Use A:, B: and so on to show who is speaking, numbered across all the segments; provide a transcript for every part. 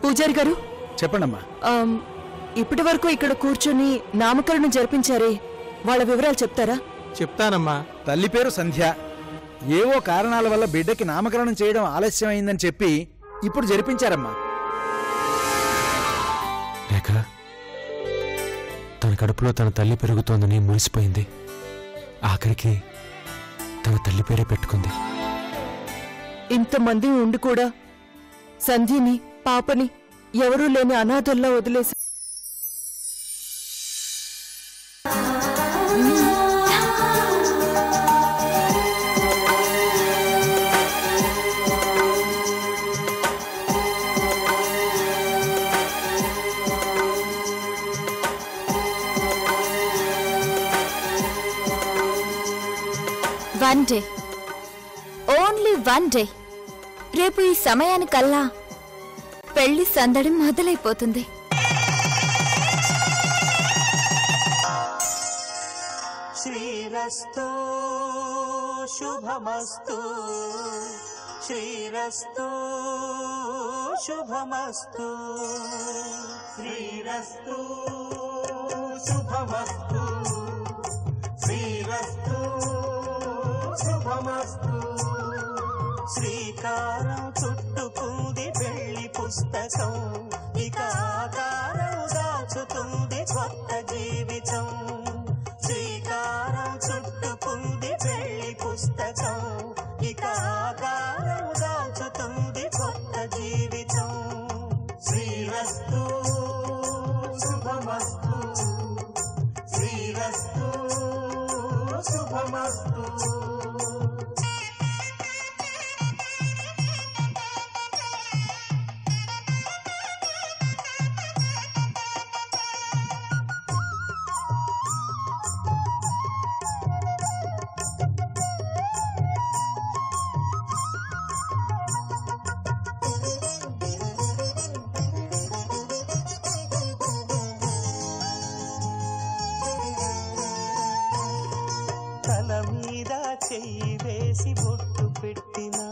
A: పూజారి గారు
B: చెప్పండమ్మా.
A: ఇప్పటి వరకు ఇక్కడ కూర్చొని నామకరణం జరిపించారే వాళ్ళ వివరాలు చెప్తారా?
C: చెప్తానమ్మా.
B: తల్లి పేరు సంధ్య. ఏవో కారణాల వల్ల బిడ్డకి నామకరణం చేయడం ఆలస్యమైందని చెప్పి ఇప్పుడు జరిపించారమ్మా.
D: రేఖ తన కడుపులో తన తల్లి పెరుగుతోందని మురిసిపోయింది. ఆఖరికి తన తల్లి పేరే పెట్టుకుంది.
A: ఇంతమంది ఉండి కూడా సంధ్యని పాపని ఎవరూ లేని అనాథల్లా వదిలేసి
E: one day, only one day. రేపు ఈ సమయానికల్లా పెళ్లి సందడి మొదలైపోతుంది.
F: శ్రీరస్తు శుభమస్తు, శ్రీరస్తు శుభమస్తు, శ్రీరస్తు శుభమస్తు, శ్రీరస్తు శుభమస్తు. శ్రీకారం చుట్టుకుంది పెళ్లి పుస్తకం, ఇక ఆకారం దాచుతుంది కొత్త జీవితం. శ్రీకారం చుట్టుకుంది పెళ్లి పుస్తకం, ఇక ఆకారం దాచుతుంది కొత్త జీవితం. శ్రీరస్తు శుభమస్తు, శ్రీరస్తు శుభమస్తు. తల మీద చెయ్యి వేసి బొట్టు పెట్టినా,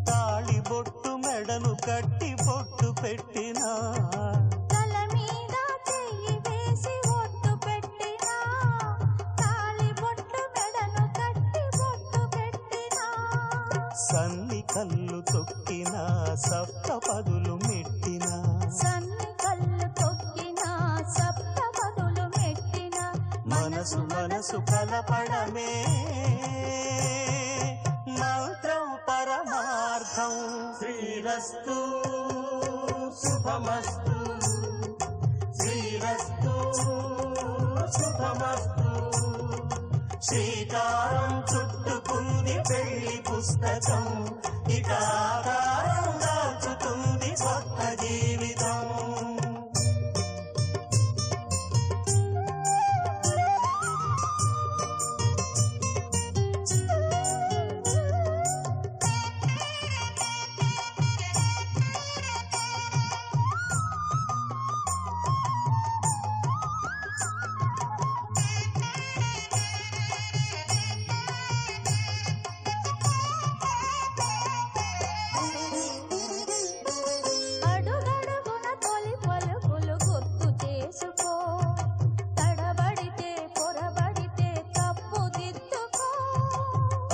F: తాళి బొట్టు మెడను కట్టి బొట్టు పెట్టినా,
E: తల మీద చెయ్యి వేసి బొట్టు పెట్టినా, తాళి బొట్టు మెడను కట్టి బొట్టు పెట్టినా,
F: సన్ని కళ్ళు తొక్కినా సప్త పదులు మెట్టినా,
E: సన్ని కళ్ళు తొక్కినా సప్త పదులు మెట్టినా,
F: మనసు మనసు కలపడమే మంత్రం పరమార్థం. శ్రీరస్తు శుభమస్తు, శ్రీరస్తు శుభమస్తు. శ్రీకారం చుట్టుకుంది పెళ్లి పుస్తకం, ఇక ఆకారం దాచుతుంది కొత్త జీవితం.
E: అడుగడుగున తొలి పలుకులు గుర్తు చేసుకో, తడబడితే పొరబడితే తప్పు దిద్దుకో.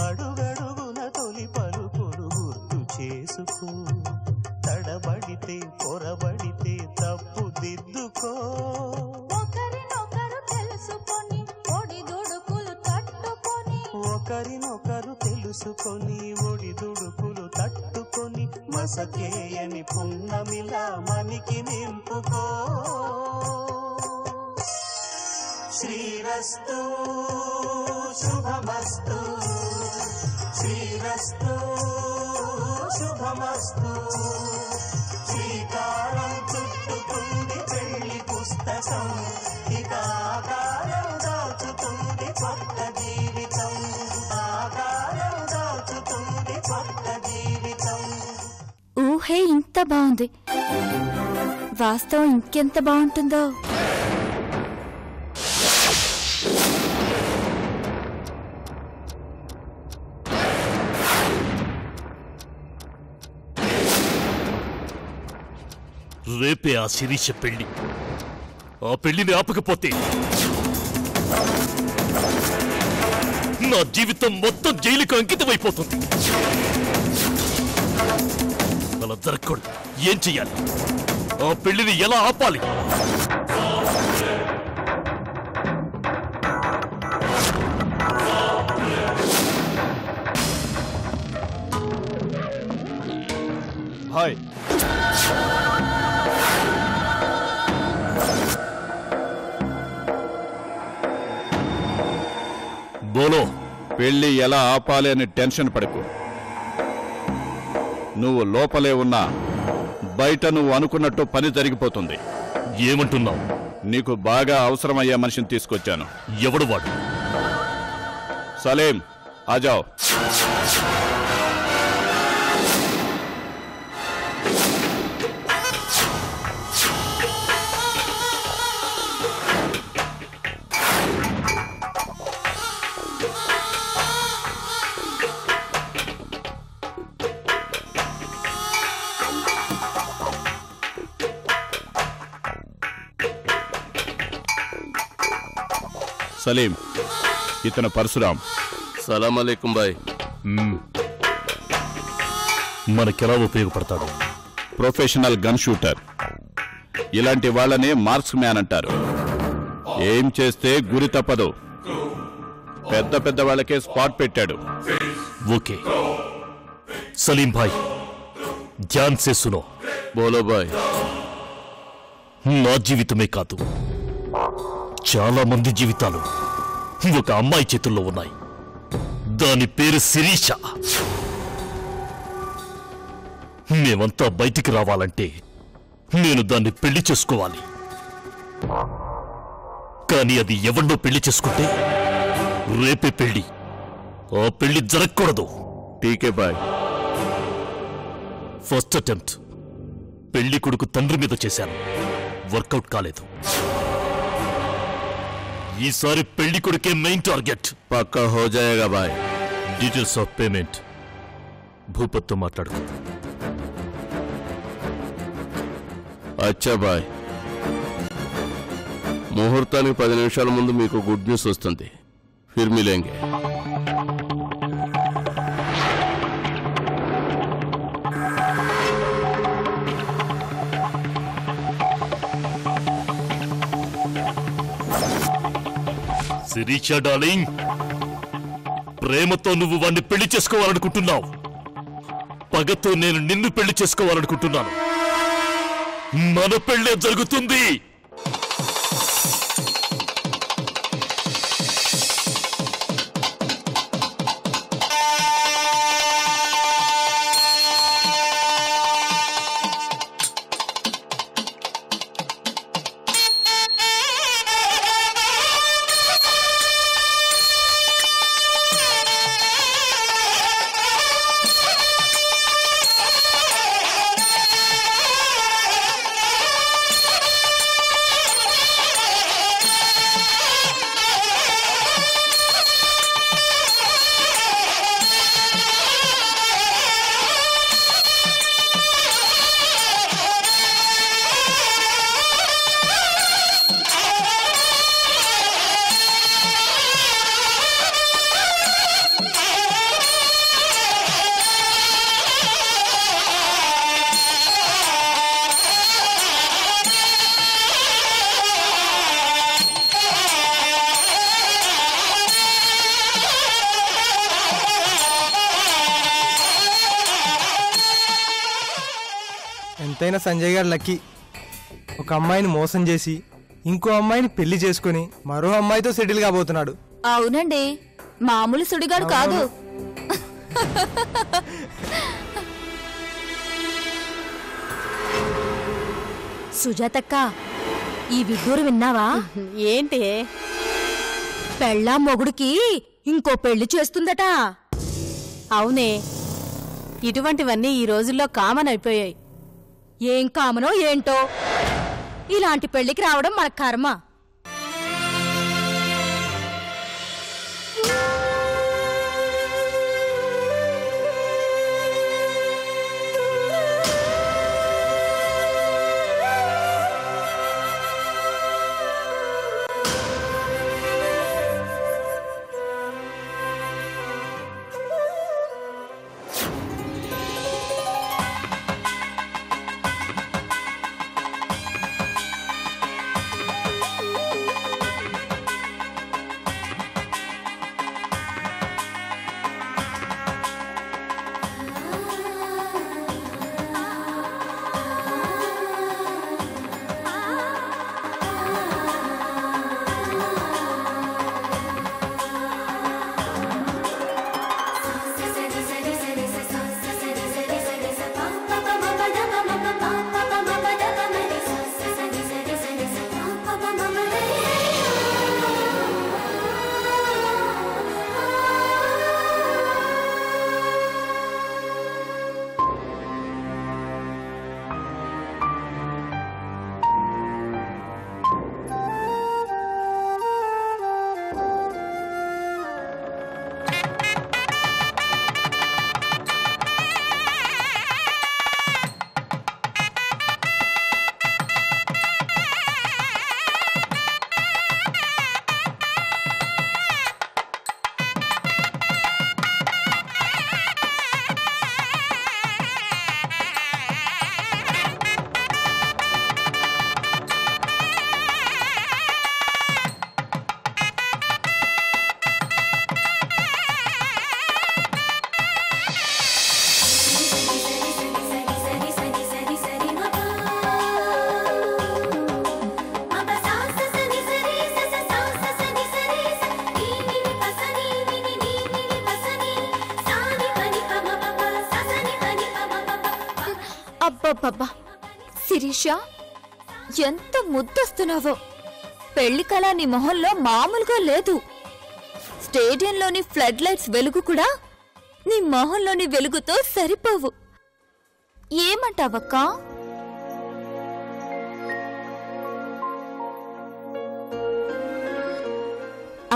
F: అడుగడుగున తొలి పలుకులు గుర్తు చేసుకో, తడబడితే పొరబడితే తప్పు దిద్దుకో.
E: ఒకరినొకరు తెలుసుకొని ఒడిదుడుకులు తట్టుకొని,
F: ఒకరినొకరు తెలుసుకొని ఒడిదుడుకులు తట్టుకొని, మసకేయని పున్నమిలా మనికి నింపుకో. శ్రీరస్తు శుభమస్తు, శ్రీరస్తు శుభమస్తు. శ్రీకారం చుట్టుకుంది పెళ్లి పుస్తకం, ఇక ఆకారం దాచుతుంది కొత్త జీవితం. ఆకారం దాచుతుంది కొత్త జీవితం.
E: ఊహే ఇంత బాగుంది, వాస్తవం ఇంకెంత బాగుంటుందో.
C: రేపే ఆ శిరీష పెళ్లి. ఆ పెళ్లిని ఆపకపోతే నా జీవితం మొత్తం జైలుకు అంకితమైపోతుంది. అలా జరగకూడదు. ఏం చెయ్యాలి? ఆ పెళ్లిని ఎలా ఆపాలి?
G: హాయ్,
C: బోలో.
G: పెళ్లి ఎలా ఆపాలి అని టెన్షన్ పడకు. నువ్వు లోపలే ఉన్నా బయట నువ్వు అనుకున్నట్టు పని జరిగిపోతుంది.
C: ఏమంటున్నావు?
G: నీకు బాగా అవసరమయ్యే మనిషిని తీసుకొచ్చాను.
C: ఎవడు వాడు?
G: సలీం, ఆజావ్. సలీం, ఇతను పరశురాం.
H: సలాం అలైకుం బాయ్.
C: మనకెలా ఉపయోగపడతాడు?
G: Professional gun shooter. ఇలాంటి వాళ్ళనే మార్క్స్ మ్యాన్ అంటారు. ఏం చేస్తే గురి తప్పదు. పెద్ద పెద్ద వాళ్ళకే స్పాట్ పెట్టాడు.
C: ఓకే సలీం భాయ్, ధ్యాన్ సే సునో.
H: బోలో బాయ్.
C: నా జీవితమే కాదు, చాలా మంది జీవితాలు ఒక అమ్మాయి చేతుల్లో ఉన్నాయి. దాని పేరు శిరీష. మేమంతా బయటికి రావాలంటే నేను దాన్ని పెళ్లి చేసుకోవాలి. కానీ అది ఎవరినో పెళ్లి చేసుకుంటే రేపే పెళ్లి. ఆ పెళ్లి జరగకూడదు.
H: టీకే బాయ్.
C: ఫస్ట్ అటెంప్ట్ పెళ్లి కొడుకు తండ్రి మీద చేశాను, వర్కౌట్ కాలేదు. ఈసారి పెళ్లి కొడుకే మెయిన్ టార్గెట్.
H: పక్కా హో జాయేగా బాయ్.
C: డీటెయిల్స్ ఆఫ్ పేమెంట్ భూపత్తో మాట్లాడుకో.
H: అచ్చా బాయ్. ముహూర్తానికి 10 నిమిషాల ముందు మీకు గుడ్ న్యూస్ వస్తుంది. ఫిర్ మిలేంగే.
C: శిరీష డార్లింగ్, ప్రేమతో నువ్వు వాణ్ణి పెళ్లి చేసుకోవాలనుకుంటున్నావు. పగతో నేను నిన్ను పెళ్లి చేసుకోవాలనుకుంటున్నాను. మన పెళ్లే జరుగుతుంది.
I: ఎంతైనా సంజయ్ గారు లక్కీ. ఒక అమ్మాయిని మోసం చేసి ఇంకో అమ్మాయిని పెళ్లి చేసుకుని మరో అమ్మాయితో సెటిల్ కాబోతున్నాడు.
E: అవునండి, మామూలు సుడిగాడు కాదు. సుజాతక్క, ఈ విడ్డూరు విన్నావా?
J: ఏంటి?
E: పెళ్ళా మొగుడికి ఇంకో పెళ్లి చేస్తుందట.
J: అవునే, ఇటువంటివన్నీ ఈ రోజుల్లో కామన్ అయిపోయాయి.
E: ఏం కామనో ఏంటో, ఇలాంటి పెళ్లికి రావడం మన కర్మ.
K: అబ్బబ్బబ్బా శిరీష, ఎంత ముద్దొస్తున్నావో! పెళ్లి కళ నీ మొహంలో మామూలుగా లేదు. స్టేడియంలోని ఫ్లడ్ లైట్స్ వెలుగు కూడా నీ మొహంలోని వెలుగుతో సరిపోవు. ఏమంటావక్కా?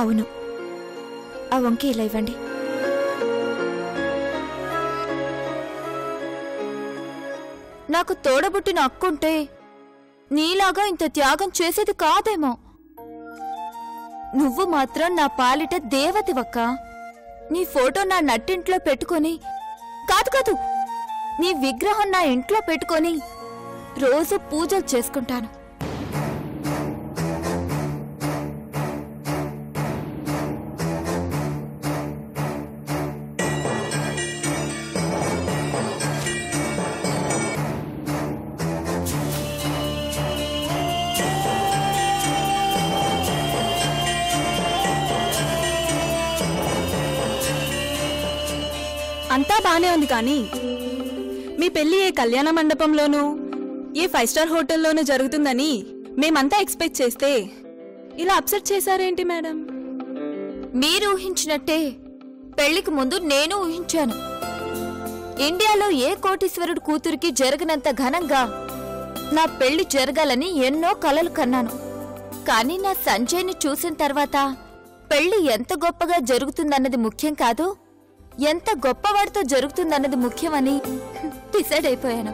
K: అవును, ఆ వంకి ఇలా ఇవ్వండి. నాకు తోడబుట్టిన అక్కుంటే నీలాగా ఇంత త్యాగం చేసేది కాదేమో. నువ్వు మాత్రం నా పాలిట దేవతివక్క. నీ ఫోటో నా నట్టింట్లో పెట్టుకొని, కాదు నీ విగ్రహం నా ఇంట్లో పెట్టుకొని రోజు పూజలు చేసుకుంటాను.
A: అంతా బానే ఉంది, కానీ మీ పెళ్లి ఏ కళ్యాణ మండపంలోనూ ఏ 5 స్టార్ హోటల్లోనూ జరుగుతుందని మేమంతా ఎక్స్పెక్ట్ చేస్తే ఇలా అప్సెట్ చేశారేంటి మేడం?
K: మీరు ఊహించినట్టే పెళ్లికి ముందు నేను ఊహించాను. ఇండియాలో ఏ కోటీశ్వరుడు కూతురికి జరగనంత ఘనంగా నా పెళ్లి జరగాలని ఎన్నో కలలు కన్నాను. కానీ నా సంజయ్ని చూసిన తర్వాత పెళ్లి ఎంత గొప్పగా జరుగుతుందన్నది ముఖ్యం కాదు, ఎంత గొప్పవాడితో జరుగుతుందన్నది ముఖ్యమని డిసైడ్ అయిపోయాను.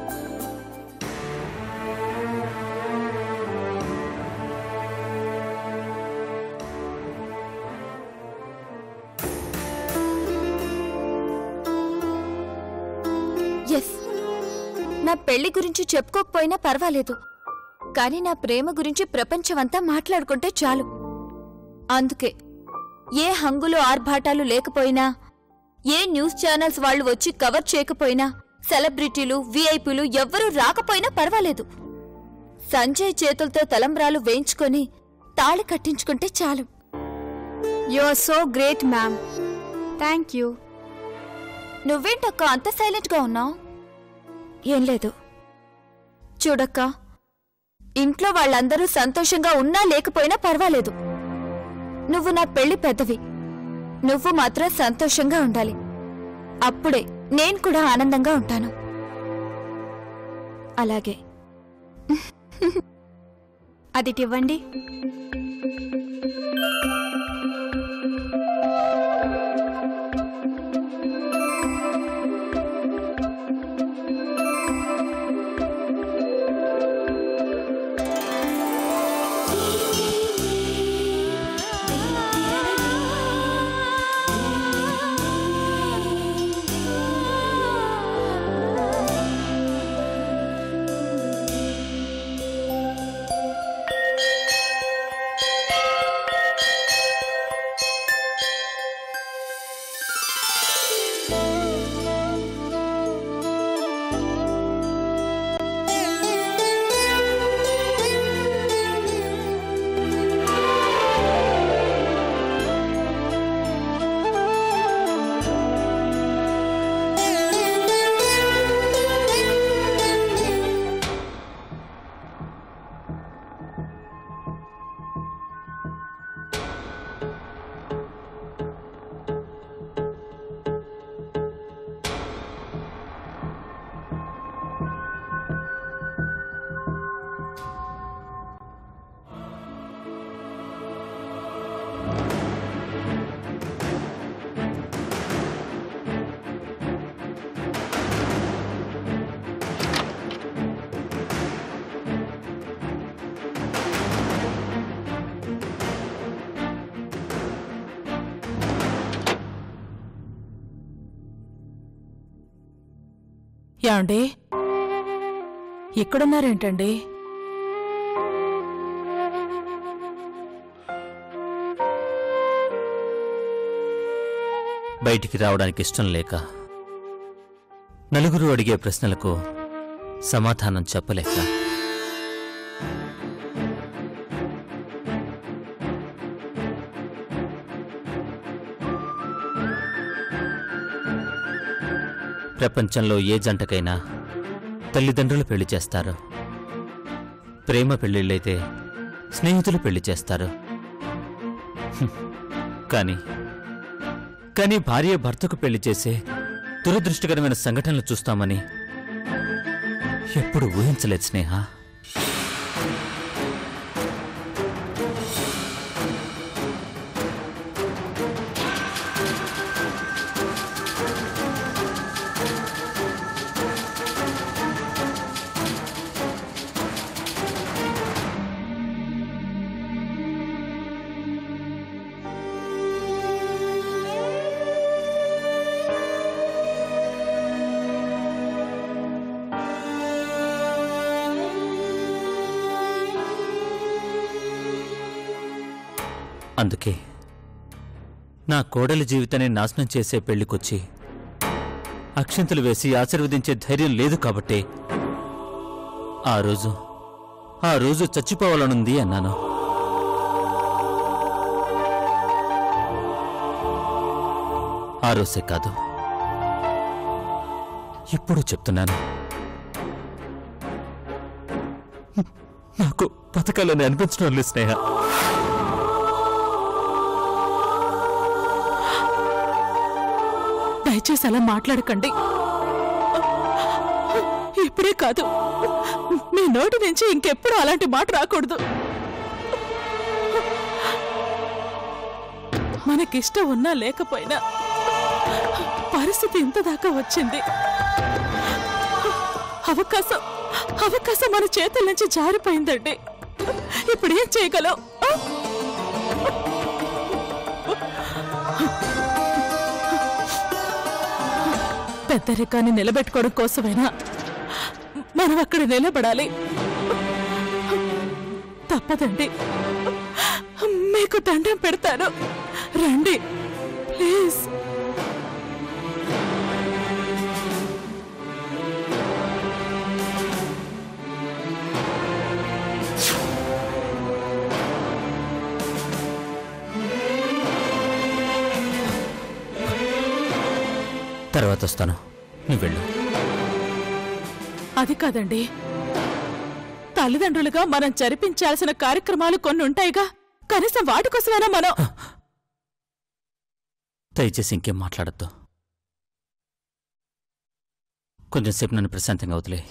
K: ఎస్, నా పెళ్లి గురించి చెప్పుకోకపోయినా పర్వాలేదు, కానీ నా ప్రేమ గురించి ప్రపంచమంతా మాట్లాడుకుంటే చాలు. అందుకే ఏ హంగులు ఆర్భాటాలు లేకపోయినా, ఏ న్యూస్ ఛానల్స్ వాళ్ళు వచ్చి కవర్ చేయకపోయినా, సెలబ్రిటీలు విఐపీలు ఎవ్వరూ రాకపోయినా పర్వాలేదు, సంజయ్ చేతులతో తలంబ్రాలు వేయించుకొని తాళి కట్టించుకుంటే చాలు.
A: You are so great ma'am. Thank you.
K: నువ్వేంటక్క అంత సైలెంట్గా ఉన్నావు? ఏం లేదు. చూడక్క, ఇంట్లో వాళ్ళందరూ సంతోషంగా ఉన్నా లేకపోయినా పర్వాలేదు, నువ్వు నా పెళ్లి పెద్దవి. నువ్వు మాత్రం సంతోషంగా ఉండాలి. అప్పుడే నేను కూడా ఆనందంగా ఉంటాను. అలాగే.
A: అదిటివ్వండి.
L: యాండి, ఎక్కడున్నారేంటండి?
M: బయటికి రావడానికి ఇష్టం లేక, నలుగురు అడిగే ప్రశ్నలకు సమాధానం చెప్పలేక, ప్రపంచంలో ఏ జంటకైనా తల్లిదండ్రులు పెళ్లి చేస్తారు, ప్రేమ పెళ్లిళ్ళైతే స్నేహితులు పెళ్లి చేస్తారు. కానీ భార్య భర్తకు పెళ్లి చేసే దురదృష్టకరమైన సంఘటనలు చూస్తామని ఎప్పుడు ఊహించలేదు స్నేహ. అందుకే నా కోడలి జీవితాన్ని నాశనం చేసే పెళ్లికొచ్చి అక్షింతలు వేసి ఆశీర్వదించే ధైర్యం లేదు కాబట్టి ఆ రోజు చచ్చిపోవాలనుంది అన్నాను. ఆ రోజే కాదు, ఇప్పుడు చెప్తున్నాను. నాకు బతకాలని అనిపించడం లేదు స్నేహ.
L: దయచేసి అలా మాట్లాడకండి. ఇప్పుడే కాదు, మీ నోటి నుంచి ఇంకెప్పుడు అలాంటి మాట రాకూడదు. మనకిష్టం ఉన్నా లేకపోయినా పరిస్థితి ఇంత దాకా వచ్చింది. అవకాశం మన చేతుల నుంచి జారిపోయిందండి. ఇప్పుడు ఏం చేయగలం? పెద్దరికాన్ని నిలబెట్టుకోవడం కోసమైనా మనం అక్కడ నిలబడాలి. తప్పదండి, మీకు దండం పెడతాను, రండి ప్లీజ్.
M: తర్వాత వస్తాను, నువ్వు వెళ్ళు.
L: అది కాదండి, తల్లిదండ్రులుగా మనం జరిపించాల్సిన కార్యక్రమాలు కొన్ని ఉంటాయిగా, కనీసం వాటి కోసమైనా మనం.
M: దయచేసి ఇంకేం మాట్లాడద్దు. కొంచెం సేపు నన్ను ప్రశాంతంగా వదిలే.